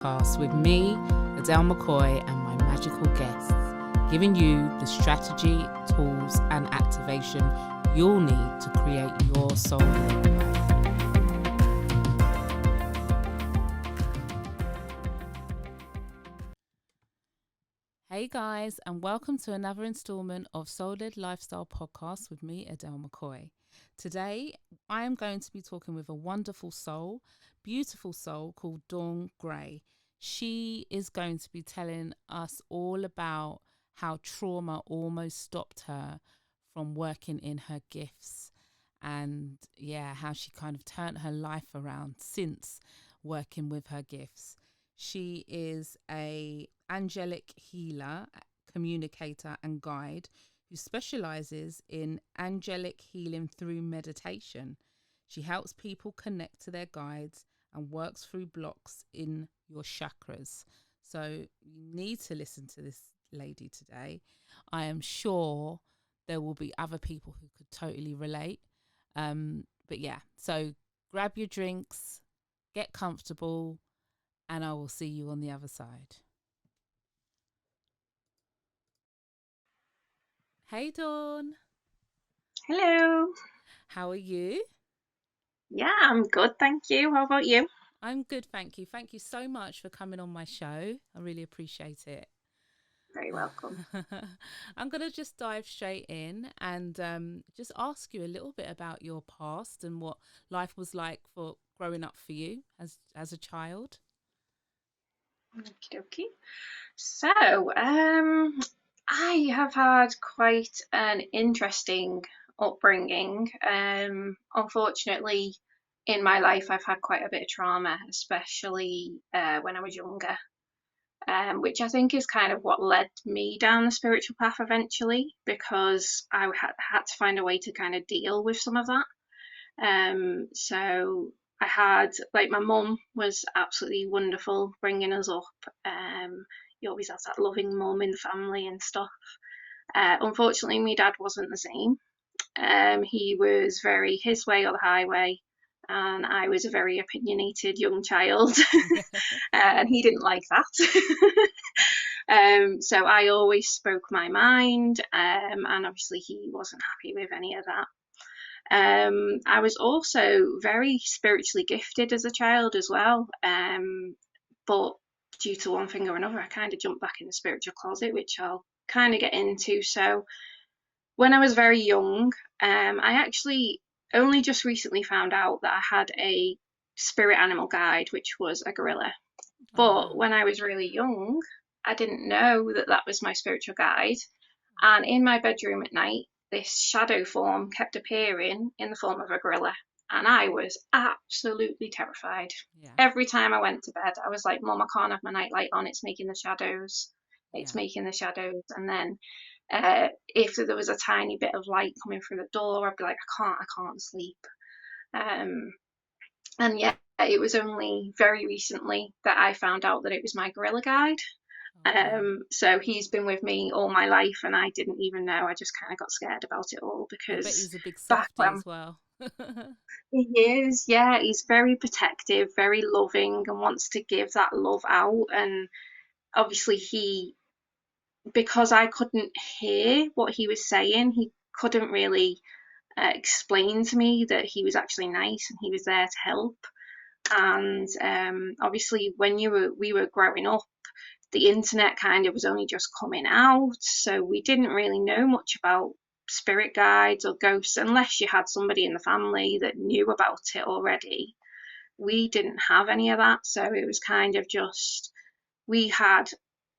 Podcast with me, Adele McCoy, and my magical guests, giving you the strategy, tools, and activation you'll need to create your soul link. Hey guys, and welcome to another installment of Soul-Led Lifestyle Podcast with me, Adele McCoy. Today, I am going to be talking with a wonderful soul, beautiful soul called Dawn Gray. She is going to be telling us all about how trauma almost stopped her from working in her gifts, and how she kind of turned her life around since working with her gifts. She is a angelic healer, communicator, and guide who specialises in angelic healing through meditation. She helps people connect to their guides and works through blocks in your chakras. So you need to listen to this lady today. I am sure there will be other people who could totally relate. So grab your drinks, get comfortable, and I will see you on the other side. Hey Dawn. Hello. How are you? Yeah, I'm good, thank you. How about you? I'm good, thank you. Thank you so much for coming on my show. I really appreciate it. Very welcome. I'm going to just dive straight in and just ask you a little bit about your past and what life was like for growing up for you as a child. Okie dokie. So, I have had quite an interesting upbringing. Unfortunately, in my life, I've had quite a bit of trauma, especially when I was younger, which I think is kind of what led me down the spiritual path eventually, because I had to find a way to kind of deal with some of that. So I had, like, my mum was absolutely wonderful bringing us up. You always have that loving mum in the family and stuff. Unfortunately, my dad wasn't the same. He was very his way or the highway, and I was a very opinionated young child, and he didn't like that. So I always spoke my mind, and obviously he wasn't happy with any of that. I was also very spiritually gifted as a child as well, but due to one thing or another, I kind of jumped back in the spiritual closet, which I'll kind of get into. So when I was very young, I actually only just recently found out that I had a spirit animal guide, which was a gorilla. Oh, But wow. when I was really young, I didn't know that that was my spiritual guide. And in my bedroom at night, this shadow form kept appearing in the form of a gorilla. And I was absolutely terrified. Yeah. Every time I went to bed, I was like, Mum, I can't have my nightlight on. It's making the shadows. It's Yeah. making the shadows. And then if there was a tiny bit of light coming through the door, I'd be like, I can't sleep. Um, and yeah, it was only very recently that I found out that it was my gorilla guide. Oh, wow. So he's been with me all my life, and I didn't even know. I just kind of got scared about it all I bet because he's a big back softie when as well. he is, yeah, he's very protective, very loving, and wants to give that love out. And obviously, because I couldn't hear what he was saying, he couldn't really explain to me that he was actually nice and he was there to help. And obviously, when we were growing up, the internet kind of was only just coming out, so we didn't really know much about spirit guides or ghosts unless you had somebody in the family that knew about it already. We didn't have any of that, so it was kind of just we had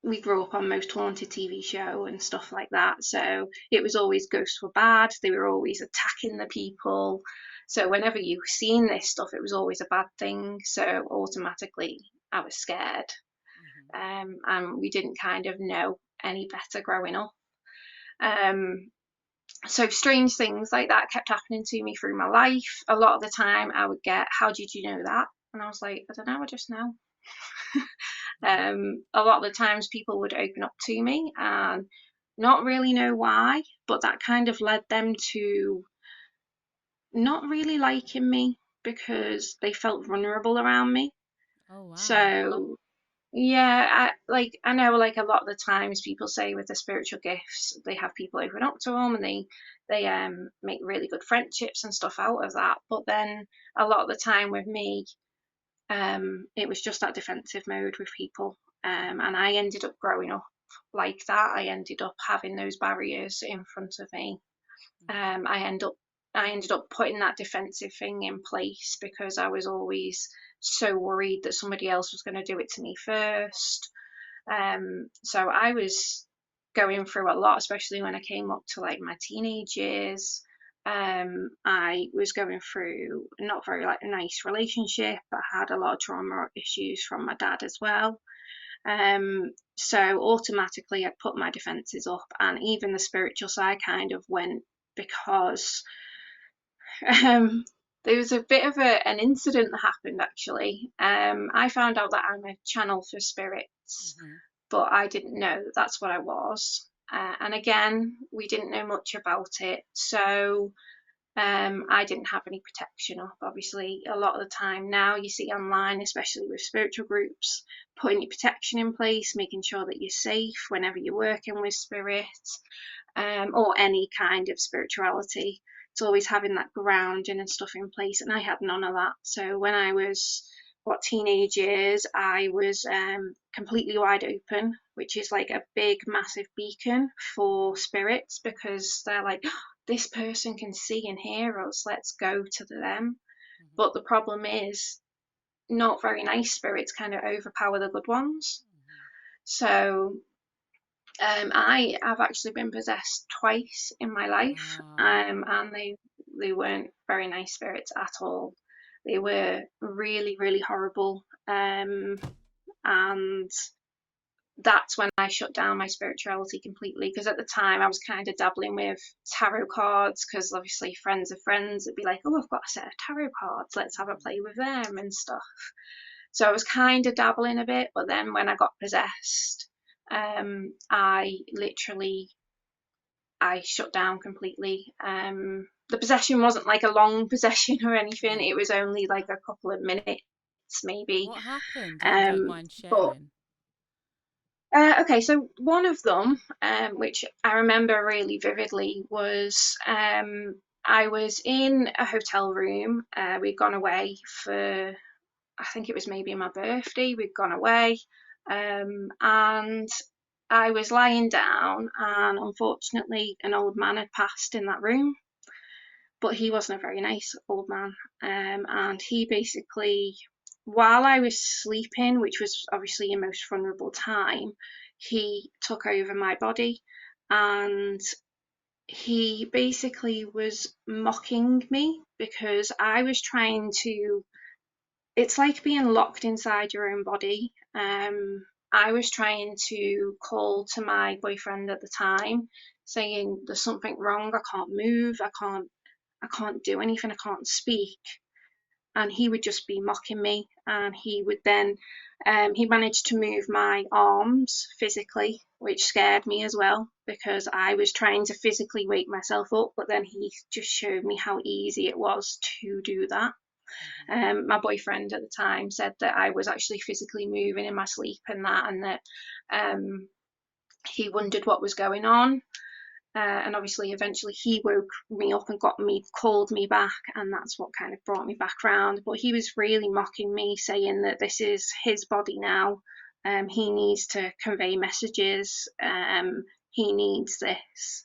we grew up on Most Haunted TV show and stuff like that, so it was always ghosts were bad, they were always attacking the people. So whenever you seen this stuff, it was always a bad thing, so automatically I was scared. Mhm. And we didn't kind of know any better growing up. Um, so strange things like that kept happening to me through my life. A lot of the time, I would get, "How did you know that?" And I was like, "I don't know, I just know." Yeah. A lot of the times, people would open up to me and not really know why, but that kind of led them to not really liking me because they felt vulnerable around me. Oh, wow. So Yeah, I know like a lot of the times people say with the spiritual gifts they have people open up to them and they make really good friendships and stuff out of that. But then a lot of the time with me, it was just that defensive mode with people, and I ended up growing up like that. I ended up having those barriers in front of me. Mm-hmm. I end up I ended up putting that defensive thing in place because I was always so worried that somebody else was going to do it to me first. So I was going through a lot, especially when I came up to like my teenage years. I was going through not very like a nice relationship. I had a lot of trauma issues from my dad as well. So automatically I put my defenses up, and even the spiritual side kind of went because um, there was a bit of an incident that happened actually. I found out that I'm a channel for spirits, Mm-hmm. but I didn't know that that's what I was. And again, we didn't know much about it, so I didn't have any protection up. Obviously, a lot of the time now you see online, especially with spiritual groups, putting your protection in place, making sure that you're safe whenever you're working with spirits, or any kind of spirituality. It's always having that grounding and stuff in place, and I had none of that. So when I was teenage years, I was completely wide open, which is like a big, massive beacon for spirits because they're like, oh, this person can see and hear us. Let's go to them. Mm-hmm. But the problem is, not very nice spirits kind of overpower the good ones. Mm-hmm. So I have actually been possessed twice in my life, Wow. and they weren't very nice spirits at all. They were really, really horrible, and that's when I shut down my spirituality completely. Because at the time I was kind of dabbling with tarot cards, because obviously friends of friends would be like, "Oh, I've got a set of tarot cards. Let's have a Mm-hmm. play with them and stuff." So I was kind of dabbling a bit, but then when I got possessed, I literally I shut down completely. The possession wasn't like a long possession or anything. Yeah. It was only like a couple of minutes, maybe. What happened, if you don't Um, mind but sharing? okay, so one of them, which I remember really vividly, was I was in a hotel room. We'd gone away for, I think it was maybe my birthday. We'd gone away, and I was lying down, and unfortunately, an old man had passed in that room, but he wasn't a very nice old man. And he basically, while I was sleeping, which was obviously your most vulnerable time, he took over my body, and he basically was mocking me because I was trying to, it's like being locked inside your own body. I was trying to call to my boyfriend at the time, saying there's something wrong. I can't move. I can't do anything. I can't speak. And he would just be mocking me. And he would then, he managed to move my arms physically, which scared me as well because I was trying to physically wake myself up. But then he just showed me how easy it was to do that. Mm-hmm. My boyfriend at the time said that I was actually physically moving in my sleep and that um, he wondered what was going on. And obviously, eventually, he woke me up and called me back, and that's what kind of brought me back round. But he was really mocking me, saying that this is his body now. He needs to convey messages. He needs this.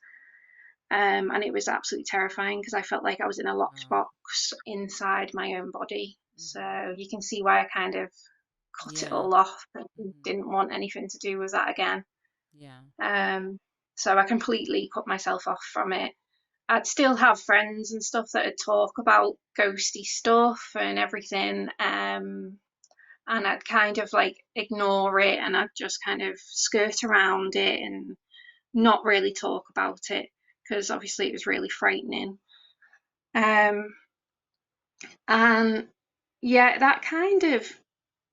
And it was absolutely terrifying because I felt like I was in a locked Wow. box inside my own body. Mm-hmm. So you can see why I kind of cut it Yeah. all off and Mm-hmm. didn't want anything to do with that again. Yeah. Um, so I completely cut myself off from it. I'd still have friends and stuff that would talk about ghosty stuff and everything, and I'd kind of like ignore it and I'd just kind of skirt around it and not really talk about it because obviously it was really frightening. Um, and yeah, that kind of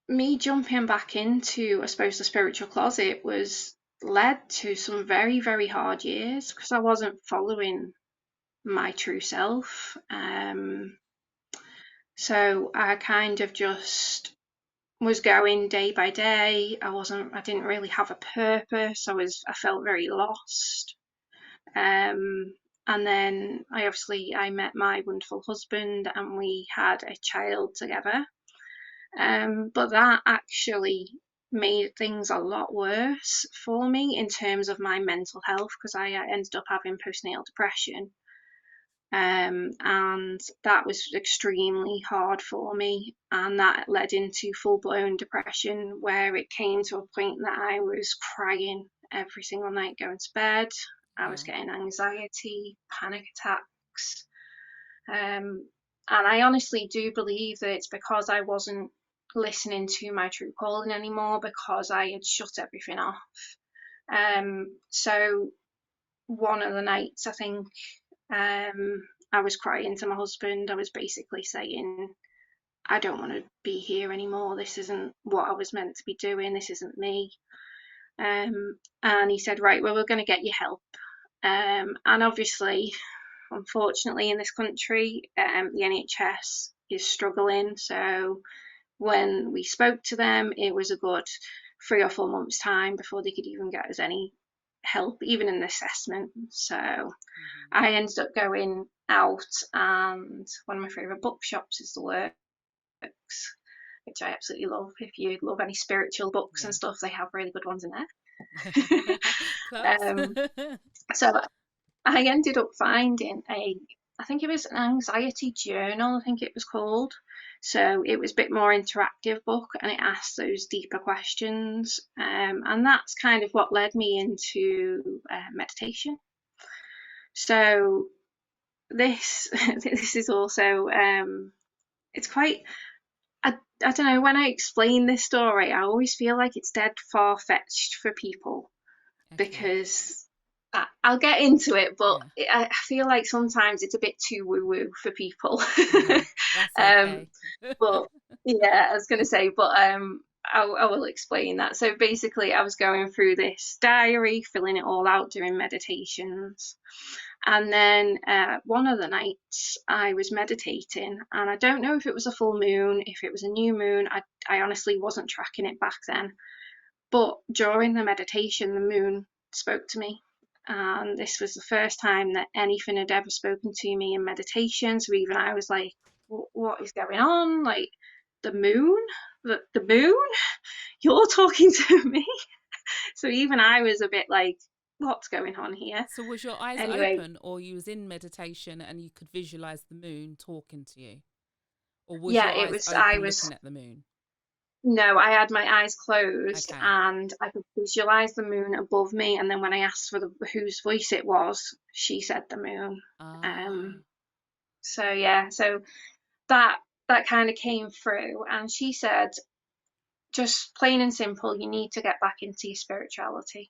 me jumping back into, I suppose, the spiritual closet was led to some very, very hard years because I wasn't following my true self. So I kind of just was going day by day. I didn't really have a purpose. I felt very lost. And then I met my wonderful husband and we had a child together. But that actually made things a lot worse for me in terms of my mental health, because I ended up having postnatal depression. And that was extremely hard for me, and that led into full-blown depression, where it came to a point that I was crying every single night going to bed. I was Wow. getting anxiety, panic attacks, and I honestly do believe that it's because I wasn't listening to my true calling anymore, because I had shut everything off. So one of the nights, I think, I was crying to my husband. I was basically saying, I don't want to be here anymore. This isn't what I was meant to be doing. This isn't me. And he said, right, well, we're going to get you help. And obviously, unfortunately, in this country, the NHS is struggling. So when we spoke to them, it was a good 3 or 4 months' time before they could even get us any help, even in the assessment. So I ended up going out, and one of my favourite bookshops is The Works, which I absolutely love. If you love any spiritual books and Yeah. stuff, they have really good ones in there. Close. So I ended up finding I think it was an anxiety journal, I think it was called. So it was a bit more interactive book, and it asked those deeper questions. And that's kind of what led me into meditation. So this this is also it's quite, I don't know, when I explain this story, I always feel like it's dead far fetched for people, Okay. because I'll get into it, but Yeah. I feel like sometimes it's a bit too woo woo for people. That's um, okay. but yeah, I was going to say, but I will explain that. So basically, I was going through this diary, filling it all out, doing meditations. And then one of the nights I was meditating, and I don't know if it was a full moon, if it was a new moon. I honestly wasn't tracking it back then. But during the meditation, the moon spoke to me. And this was the first time that anything had ever spoken to me in meditation. So even I was like, what is going on? Like, the moon? The moon? You're talking to me? So even I was a bit like, what's going on here? So was your eyes Anyway, open, or you was in meditation and you could visualize the moon talking to you? Or was yeah, your eyes I open was, looking at the moon? no, I had my eyes closed Okay. and I could visualize the moon above me. And then when I asked for whose voice it was, she said the moon. Ah. Um, so yeah, so that that kind of came through, and she said, just plain and simple, you need to get back into your spirituality.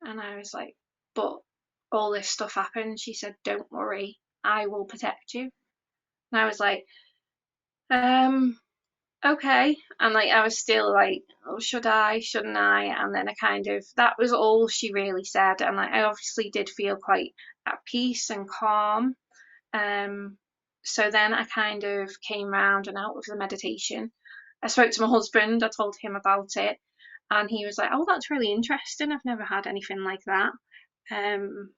And I was like, but all this stuff happened. She said, don't worry, I will protect you. And I was like, um, okay. And like I was still like, oh, should I, shouldn't I? And then I kind of, that was all she really said. And like I obviously did feel quite at peace and calm. Um, so then I kind of came round and out of the meditation. I spoke to my husband, I told him about it, and he was like, oh, that's really interesting. I've never had anything like that. Um,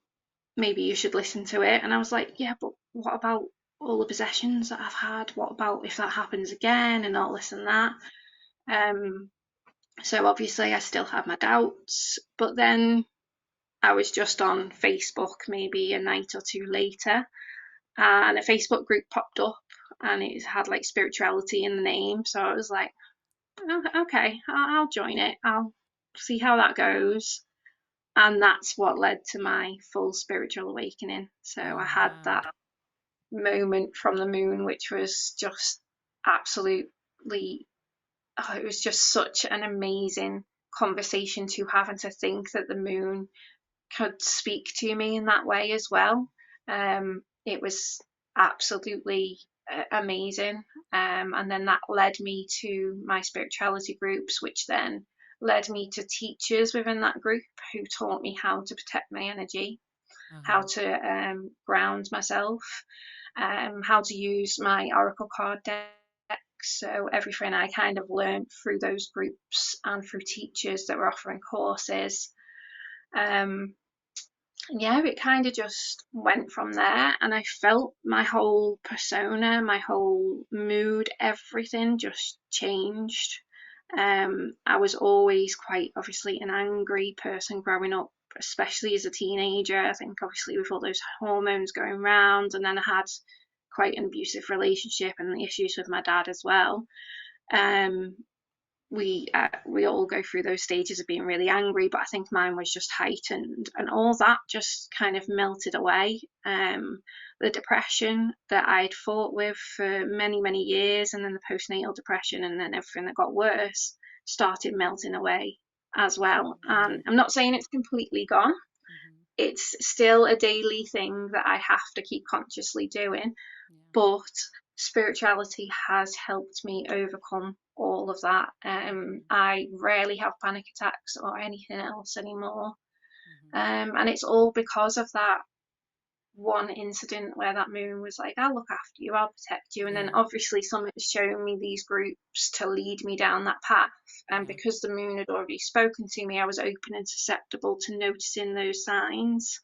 Maybe you should listen to it. And I was like, yeah, but what about all the possessions that I've had? What about if that happens again and all this and that? Um, so obviously I still had my doubts, but then I was just on Facebook maybe a night or two later, and a Facebook group popped up, and it had like spirituality in the name. So I was like, oh, okay, I'll join it. I'll see how that goes. And that's what led to my full spiritual awakening. So I Oh had wow. that moment from the moon, which was just absolutely, oh, it was just such an amazing conversation to have, and to think that the moon could speak to me in that way as well. It was absolutely amazing. And then that led me to my spirituality groups, which then led me to teachers within that group who taught me how to protect my energy, how Uh-huh. to ground myself, how to use my oracle card decks, So everything I kind of learned through those groups and through teachers that were offering courses. Um, yeah, it kind of just went from there, and I felt my whole persona, my whole mood, everything just changed. I was always quite obviously an angry person growing up, especially as a teenager. I think obviously with all those hormones going round, and then I had quite an abusive relationship and the issues with my dad as well. Um, we all go through those stages of being really angry, but I think mine was just heightened, and all that just kind of melted away. The depression that I'd fought with for many years, and then the postnatal depression, and then everything that got worse started melting away as well. And I'm not saying it's completely gone. Mm-hmm. It's still a daily thing that I have to keep consciously doing, Yeah. but spirituality has helped me overcome all of that. I rarely have panic attacks or anything else anymore. Mm-hmm. And it's all because of that one incident where that moon was like, I'll look after you, I'll protect you. And then Yeah. obviously someone has shown me these groups to lead me down that path. And Yeah. because the moon had already spoken to me, I was open and susceptible to noticing those signs.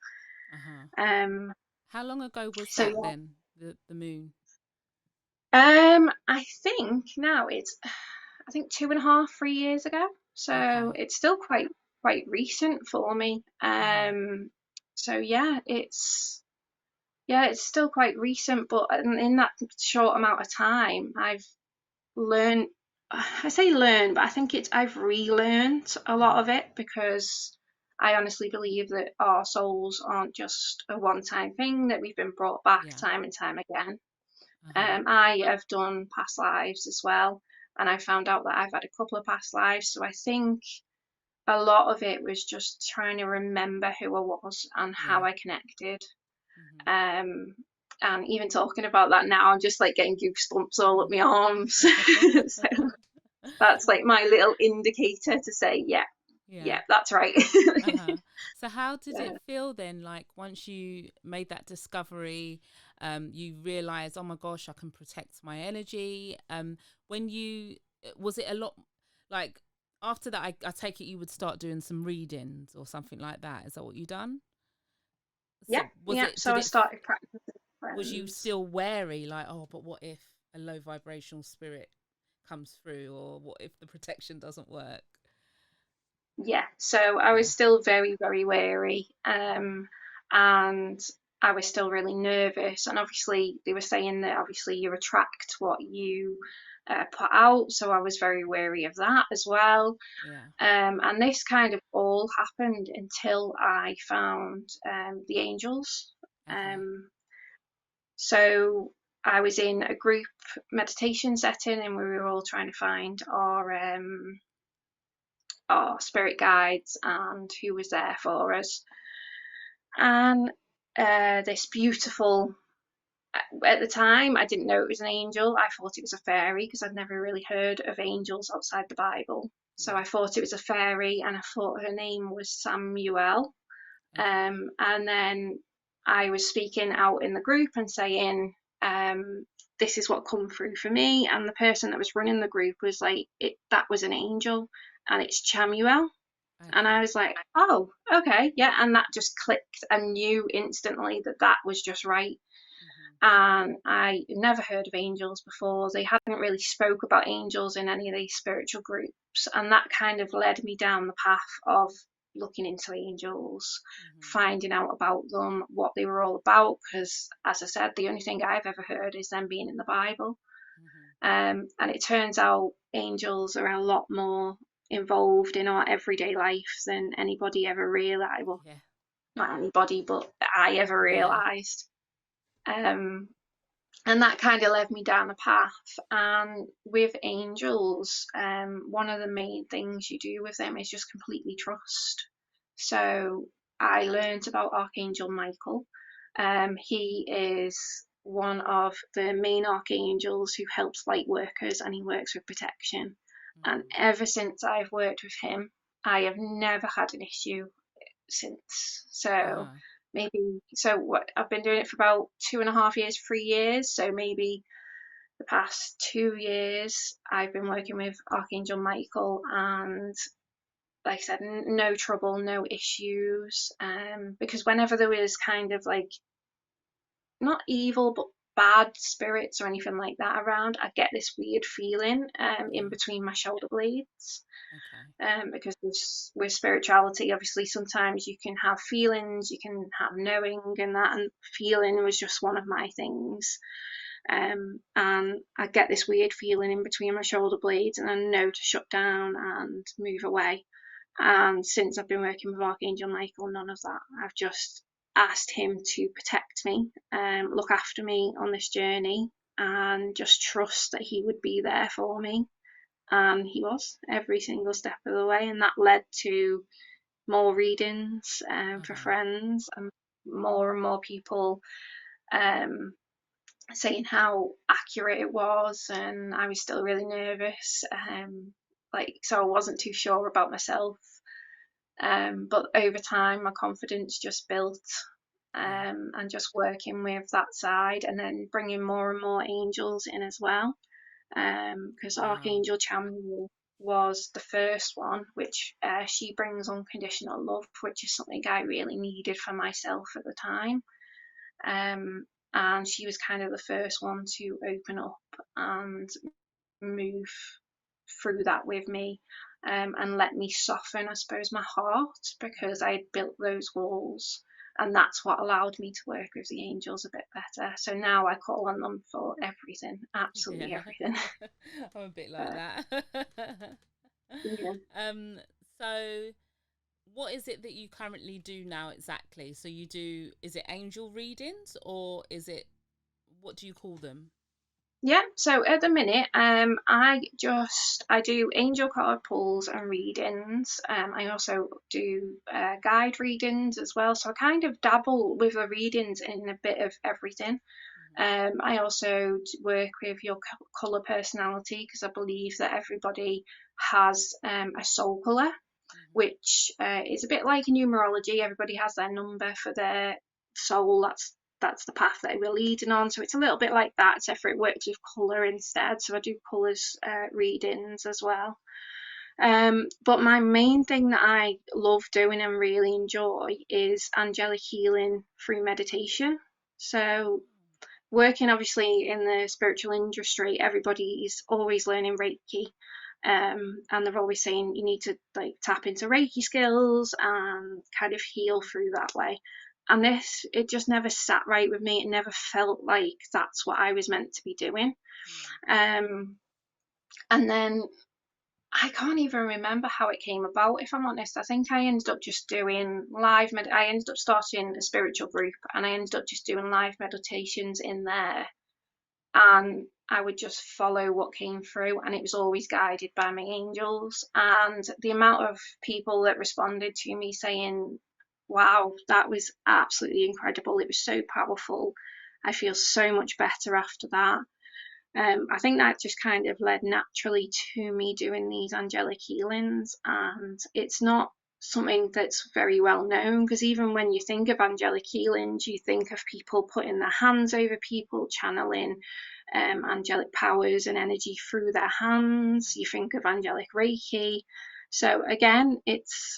Uh-huh. Um, How long ago was so that yeah. then? The moon. I think now it's, I think 2.5, 3 years ago. So Okay. it's still quite recent for me. Uh-huh. So yeah, it's still quite recent, but in that short amount of time, I've learned. I say learn, but I think I've relearned a lot Uh-huh. of it, because I honestly believe that our souls aren't just a one-time thing, that we've been brought back Yeah. time and time again. Uh-huh. I have done past lives as well, and I found out that I've had a couple of past lives. So I think a lot of it was just trying to remember who I was and Yeah. how I connected. Mm-hmm. Um, and even talking about that now, I'm just like getting goosebumps all up my arms. So that's like my little indicator to say, yeah, Yeah. yeah, that's right. Uh-huh. So how did Yeah. it feel then? Like once you made that discovery, you realized, oh my gosh, I can protect my energy. When you was it a lot like after that I take it you would start doing some readings or something like that. Is that what you done? Yeah, So was yeah. it So I started practicing with was you friends. still wary, like, oh, but what if a low vibrational spirit comes through, or what if the protection doesn't work? Yeah, so I Yeah. was still very wary, and I was still really nervous. And obviously, they were saying that obviously you attract what you put out, so I was very wary of that as well. Yeah. And this kind of all happened until I found the angels. Okay. Um, so I was in a group meditation setting, and we were all trying to find our spirit guides and who was there for us. And this beautiful, at the time, I didn't know it was an angel. I thought it was a fairy, because I'd never really heard of angels outside the Bible. So Yeah. I thought it was a fairy, and I thought her name was Samuel. Okay. And then I was speaking out in the group and saying, this is what come through for me. And the person that was running the group was like, that was an angel, and it's Chamuel. And I Okay. was like, oh, okay, yeah. And that just clicked. I knew instantly that that was just right. Hmm. And I never heard of angels before. They hadn't really spoke about angels in any of these spiritual groups. And that kind of led me down the path of looking into angels, Hmm. finding out about them, what they were all about. Because, as I said, the only thing I've ever heard is them being in the Bible. Hmm. And it turns out angels are a lot more involved in our everyday life than anybody ever realised. Well, Yeah. not anybody, but I ever Yeah. realised. Um, and that kind of led me down a path. And with angels, one of the main things you do with them is just completely trust. So I learned about Archangel Michael. He is one of the main archangels who helps light workers, and he works with protection. And Hmm. ever since I've worked with him, I have never had an issue since. So Uh-huh. maybe, so what, I've been doing it for about 2.5 years, 3 years. So maybe the past 2 years, I've been working with Archangel Michael, and like I said, no trouble, no issues. Because whenever there was kind of like not evil, but bad spirits or anything like that around, I get this weird feeling in Yeah. between my shoulder blades. Okay. Because with spirituality, obviously, sometimes you can have feelings, you can have knowing, and that, and feeling was just one of my things. And I get this weird feeling in between my shoulder blades, and I know to shut down and move away. And since I've been working with Archangel Michael, none of that. I've just asked him to protect me, look after me on this journey, and just trust that he would be there for me. And he was every single step of the way, and that led to more readings for Uh-huh. friends, and more people um, saying how accurate it was, and I was still really nervous. So I wasn't too sure about myself. But over time, my confidence just built, Yeah. and just working with that side, and then bringing more and more angels in as well. Because Wow. Archangel Chamuel was the first one, which she brings unconditional love, which is something I really needed for myself at the time. Um, and she was kind of the first one to open up and move through that with me, and let me soften, I suppose, my heart, because I had built those walls. And that's what allowed me to work with the angels a bit better. So now I call on them for everything, absolutely Yeah. everything. I'm a bit like Uh, that. yeah. um, so what is it that you currently do now exactly? So you do, is it angel readings or is it, what do you call them? Yeah, so at the minute, I do angel card pulls and readings. I also do guide readings as well. So I kind of dabble with the readings in a bit of everything. I also work with your color personality, because I believe that everybody has a soul color, Mm-hmm. which is a bit like numerology. Everybody has their number for their soul. That's the path that we're leading on. So it's a little bit like that, except for it works with colour instead. So I do colours readings as well. But my main thing that I love doing and really enjoy is angelic healing through meditation. So working obviously in the spiritual industry, everybody's always learning Reiki. And they're always saying you need to like tap into Reiki skills and kind of heal through that way. And this, it just never sat right with me. It never felt like that's what I was meant to be doing. Yeah. Um, and then I can't even remember how it came about, if I'm honest. I think I ended up just doing I ended up starting a spiritual group, and I ended up just doing live meditations in there, and I would just follow what came through, and it was always guided by my angels. And the amount of people that responded to me saying, wow, that was absolutely incredible, it was so powerful, I feel so much better after that. I think that just kind of led naturally to me doing these angelic healings, and it's not something that's very well known, because even when you think of angelic healings, you think of people putting their hands over people, channeling angelic powers and energy through their hands. You think of angelic Reiki. So again, it's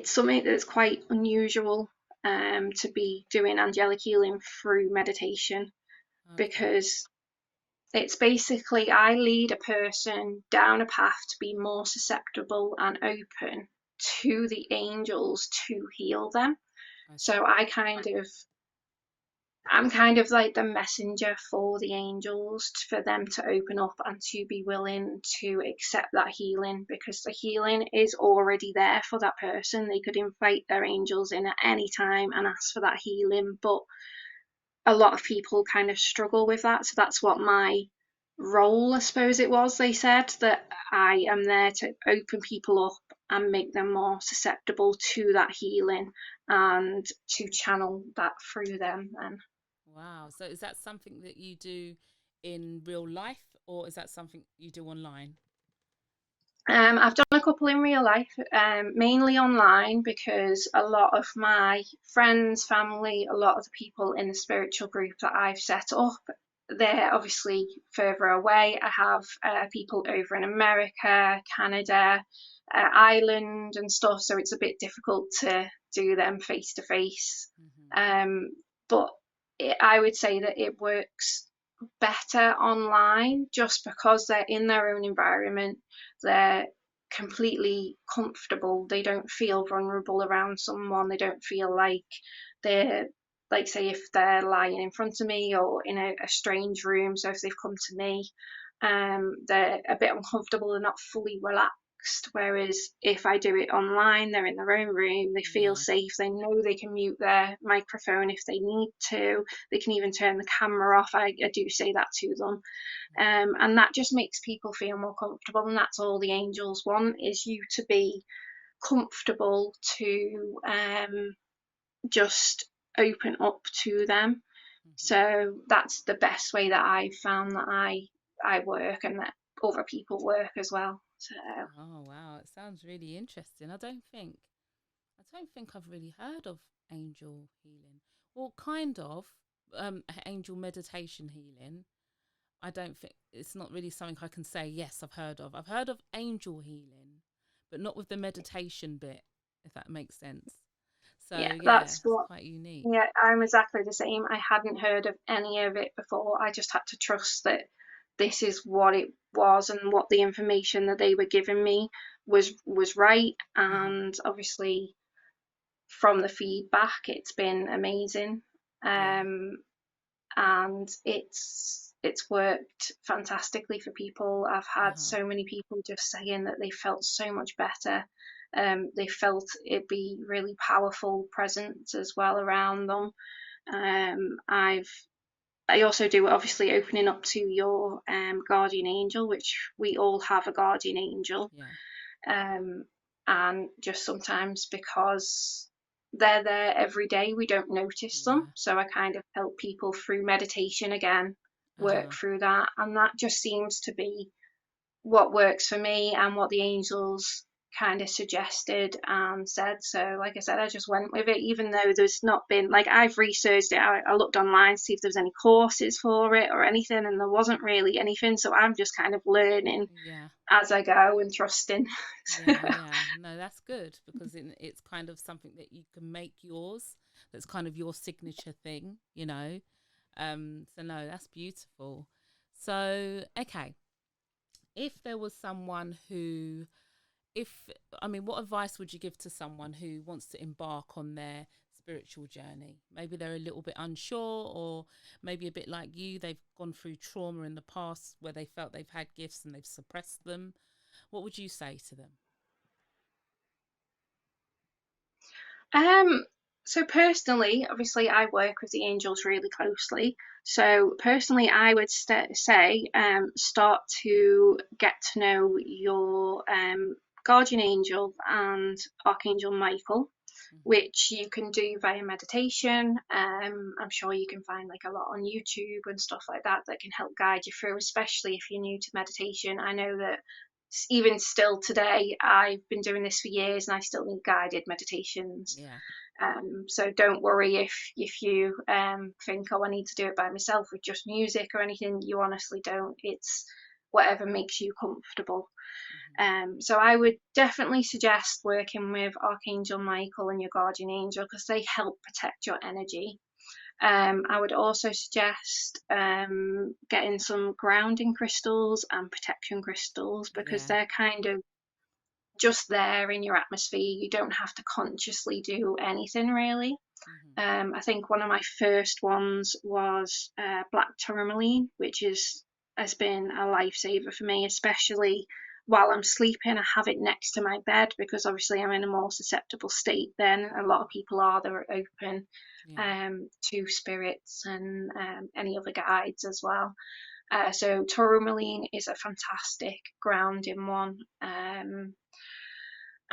something that's quite unusual, to be doing angelic healing through meditation, Okay. because it's basically I lead a person down a path to be more susceptible and open to the angels to heal them. Okay. So I'm kind of like the messenger for the angels, for them to open up and to be willing to accept that healing, because the healing is already there for that person. They could invite their angels in at any time and ask for that healing, but a lot of people kind of struggle with that. So that's what my role, I suppose it was. They said that I am there to open people up and make them more susceptible to that healing, and to channel that through them. And Wow. So is that something that you do in real life or is that something you do online? I've done a couple in real life, mainly online, because a lot of my friends, family, a lot of the people in the spiritual group that I've set up, they're obviously further away. I have people over in America, Canada, Ireland, and stuff, so it's a bit difficult to do them face to face. Hmm. But I would say that it works better online just because they're in their own environment. They're completely comfortable. They don't feel vulnerable around someone. They don't feel like they're, like, say, if they're lying in front of me or in a strange room. So if they've come to me, they're a bit uncomfortable. They're not fully relaxed. Whereas if I do it online, they're in their own room, they feel Yeah. safe, they know they can mute their microphone if they need to, they can even turn the camera off. I do say that to them. And that just makes people feel more comfortable. And that's all the angels want, is you to be comfortable to just open up to them. Hmm. So that's the best way that I've found that I work and that other people work as well. So Oh wow, it sounds really interesting. I don't think I've really heard of angel healing. Well, kind of angel meditation healing. I don't think it's not really something I can say yes I've heard of. I've heard of angel healing, but not with the meditation bit, if that makes sense. So yeah, yeah, that's it's what. quite unique. Yeah, I'm exactly the same. I hadn't heard of any of it before. I just had to trust that this is what it was and what the information that they were giving me was right. Hmm. And obviously, from the feedback, it's been amazing. Yeah. Um, and it's worked fantastically for people. I've had Uh-huh. so many people just saying that they felt so much better. They felt it be really powerful presence as well around them. I also do obviously opening up to your guardian angel, which we all have a guardian angel, Yeah. um, and just sometimes because they're there every day, we don't notice them. Yeah. So I kind of help people through meditation again, work Uh-huh. through that, and that just seems to be what works for me and what the angels kind of suggested and said. So, like I said, I just went with it, even though there's not been, like, I've researched it. I looked online to see if there was any courses for it or anything, and there wasn't really anything. So I'm just kind of learning Yeah. as I go and trusting. Yeah, yeah. No, that's good because it's kind of something that you can make yours. That's kind of your signature thing, you know. So no, that's beautiful. So, okay, if there was someone who, if I mean, what advice would you give to someone who wants to embark on their spiritual journey? Maybe they're a little bit unsure, or maybe a bit like you, they've gone through trauma in the past where they felt they've had gifts and they've suppressed them. What would you say to them? Um, so personally, obviously, I work with the angels really closely. So personally, I would say start to get to know your guardian angel and Archangel Michael, Hmm. which you can do via meditation. I'm sure you can find like a lot on YouTube and stuff like that that can help guide you through, especially if you're new to meditation. I know that even still today, I've been doing this for years and I still need guided meditations. Yeah. So don't worry if you think, oh, I need to do it by myself with just music or anything. You honestly don't. It's whatever makes you comfortable. Hmm. So I would definitely suggest working with Archangel Michael and your guardian angel because they help protect your energy. I would also suggest getting some grounding crystals and protection crystals because Yeah. they're kind of just there in your atmosphere. You don't have to consciously do anything really. Hmm. I think one of my first ones was black tourmaline, which has been a lifesaver for me, especially while I'm sleeping. I have it next to my bed because obviously I'm in a more susceptible state than a lot of people are that are open Yeah. to spirits and any other guides as well. So tourmaline is a fantastic grounding one.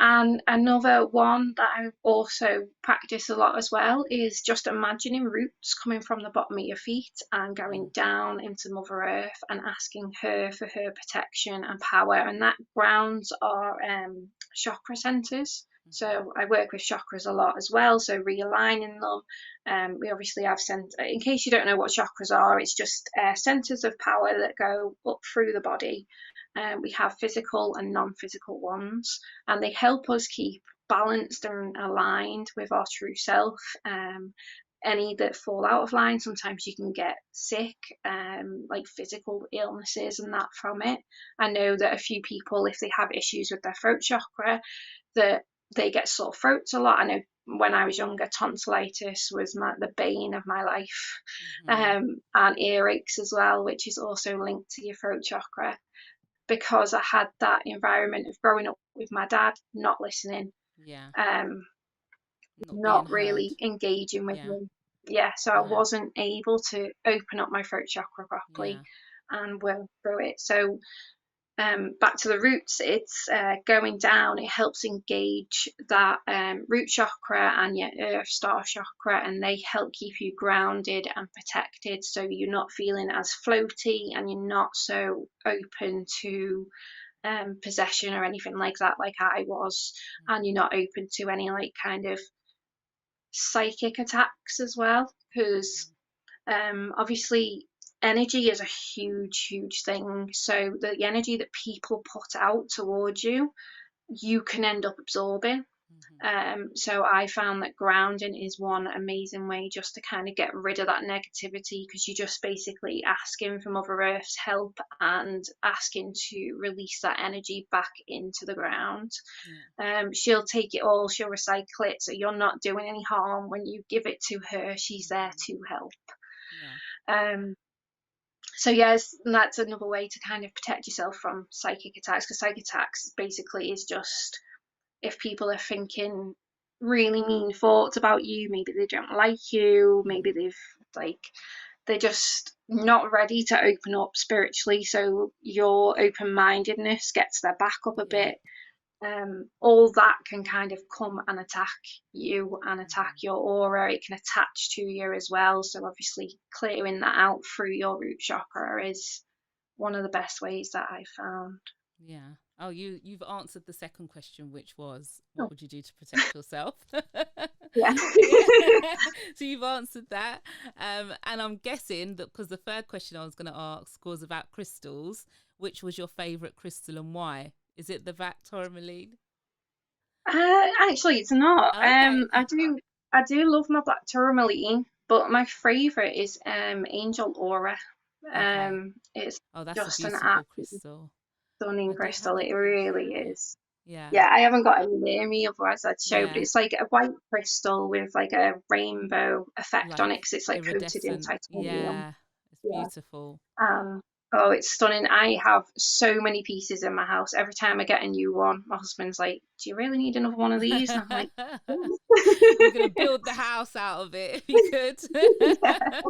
And another one that I also practice a lot as well is just imagining roots coming from the bottom of your feet and Hmm. going down into Mother Earth and asking her for her protection and power. And that grounds our chakra centers. Mhm. So I work with chakras a lot as well, so realigning them. We obviously have in case you don't know what chakras are, it's just centers of power that go up through the body. We have physical and non-physical ones, and they help us keep balanced and aligned with our true self. Any that fall out of line, sometimes you can get sick, like physical illnesses and that from it. I know that a few people, if they have issues with their throat chakra, that they get sore throats a lot. I know when I was younger, tonsillitis was the bane of my life, Mhm. and earaches as well, which is also linked to your throat chakra, because I had that environment of growing up with my dad not listening, Yeah. um, Not being not heard. really engaging with Yeah. me. Yeah, so I Yeah. wasn't able to open up my throat chakra properly Yeah. and work through it. So back to the roots, it's going down. It helps engage that root chakra and your earth star chakra, and they help keep you grounded and protected, so you're not feeling as floaty and you're not so open to possession or anything like that, like I was, and you're Mhm. not open to any like kind of psychic attacks as well, because Mhm. obviously energy is a huge thing. So the energy that people put out towards you can end up absorbing. Mhm. So I found that grounding is one amazing way just to kind of get rid of that negativity, because you're just basically asking for Mother Earth's help and asking to release that energy back into the ground. Yeah. She'll take it all, she'll recycle it, so you're not doing any harm when you give it to her. She's there Mhm. to help. Yeah. Um, so yes, that's another way to kind of protect yourself from psychic attacks, because psychic attacks basically is just if people are thinking really mean thoughts about you, maybe they don't like you, maybe Mhm. they're just not ready to open up spiritually, so your open-mindedness gets their back up a Yeah. bit. All that can kind of come and attack you and attack Mhm. your aura. It can attach to you as well. So obviously clearing that out through your root chakra is one of the best ways that I found. Yeah. Oh, you've answered the second question, which was, what Oh, would you do to protect yourself? yeah. Yeah. So you've answered that. And I'm guessing that because the third question I was going to ask was about crystals, which was your favorite crystal and why? Is it the Vac tourmaline? Actually, it's not. Okay. I do love my black tourmaline, but my favorite is Angel Aura. Okay. It's Oh, that's a just an beautiful absolutely crystal. stunning I do have crystal. a It piece. really Yeah. is. Yeah. Yeah, I haven't got any near me, otherwise I'd show. But Yeah. it's like a white crystal with like a rainbow effect on Like it, because it's like coated in iridescent. titanium. Yeah. It's Yeah. beautiful. Oh, it's stunning. I have so many pieces in my house. Every time I get a new one, my husband's like, "Do you really need another one of these?" And I'm like, You're gonna build the house out of it if you could. "Yeah."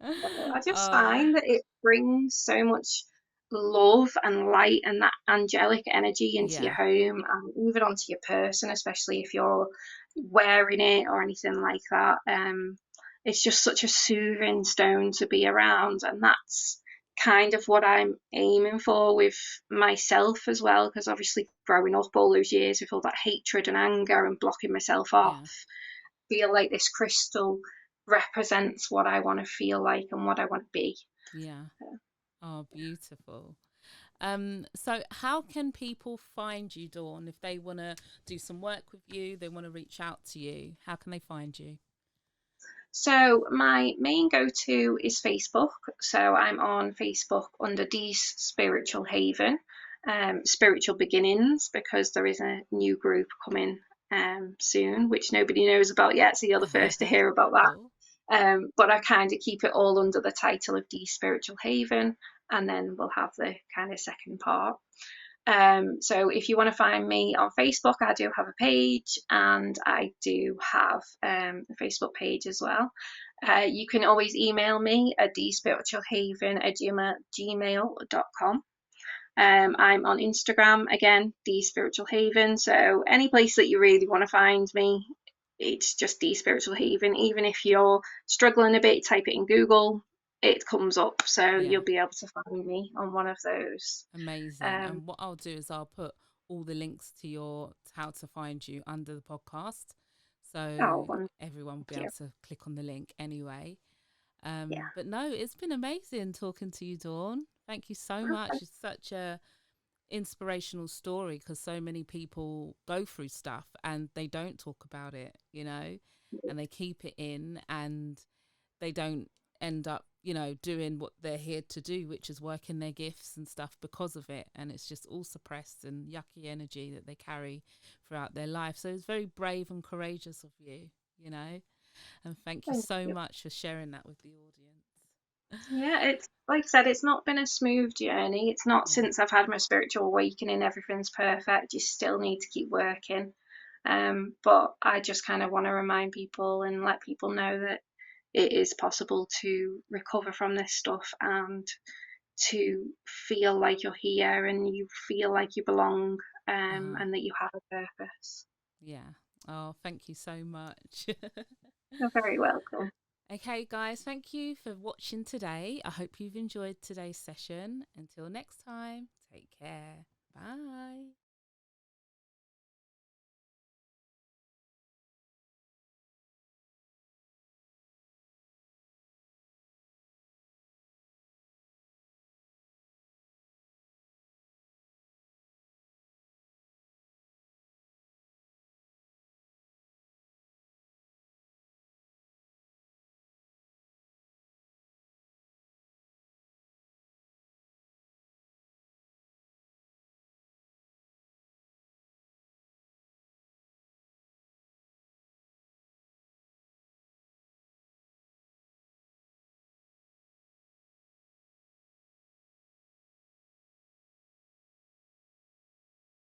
I just Oh, find that it brings so much love and light and that angelic energy into your yeah, home and even onto your person, especially if you're wearing it or anything like that. It's just such a soothing stone to be around, and that's kind of what I'm aiming for with myself as well. Because obviously, growing up all those years with all that hatred and anger and blocking myself off, yeah, feel like this crystal represents what I want to feel like and what I want to be. yeah. Oh, beautiful. So how can people find you, Dawn, if they want to do some work with you, they want to reach out to you? How can they find you? So my main go-to is Facebook. So I'm on Facebook under Dee's Spiritual Haven, Spiritual Beginnings, because there is a new group coming soon, which nobody knows about yet. So you're the first to hear about that. Cool. But I kind of keep it all under the title of Dee's Spiritual Haven, and then we'll have the kind of second part. So if you want to find me on Facebook, I do have a page, and I do have a Facebook page as well. You can always email me at dspiritualhaven@gmail.com. I'm on Instagram again, the Spiritual Haven. So any place that you really want to find me, it's just the Spiritual Haven. Even if you're struggling a bit, type it in Google, it comes up. So Yeah. you'll be able to find me on one of those. Amazing. Um, And what I'll do is I'll put all the links to your how to find you under the podcast, Oh, so wonderful. everyone will be Thank able you. to click on the link anyway. Yeah. But no, it's been amazing talking to you, Dawn. Thank you so much. Okay. It's such a inspirational story because so many people go through stuff and they don't talk about it, and they keep it in, and they don't end up, doing what they're here to do, which is working their gifts and stuff because of it. And it's just all suppressed and yucky energy that they carry throughout their life. So it's very brave and courageous of you, you know, and thank you Thank so you. much for sharing that with the audience. Yeah, it's like I said, it's not been a smooth journey. It's not Yeah. since I've had my spiritual awakening, everything's perfect. You still need to keep working. But I just kind of want to remind people and let people know that it is possible to recover from this stuff and to feel like you're here and you feel like you belong, Uh-huh. and that you have a purpose. Yeah. Oh, thank you so much. You're very welcome. Okay, guys, thank you for watching today. I hope you've enjoyed today's session. Until next time, take care. Bye.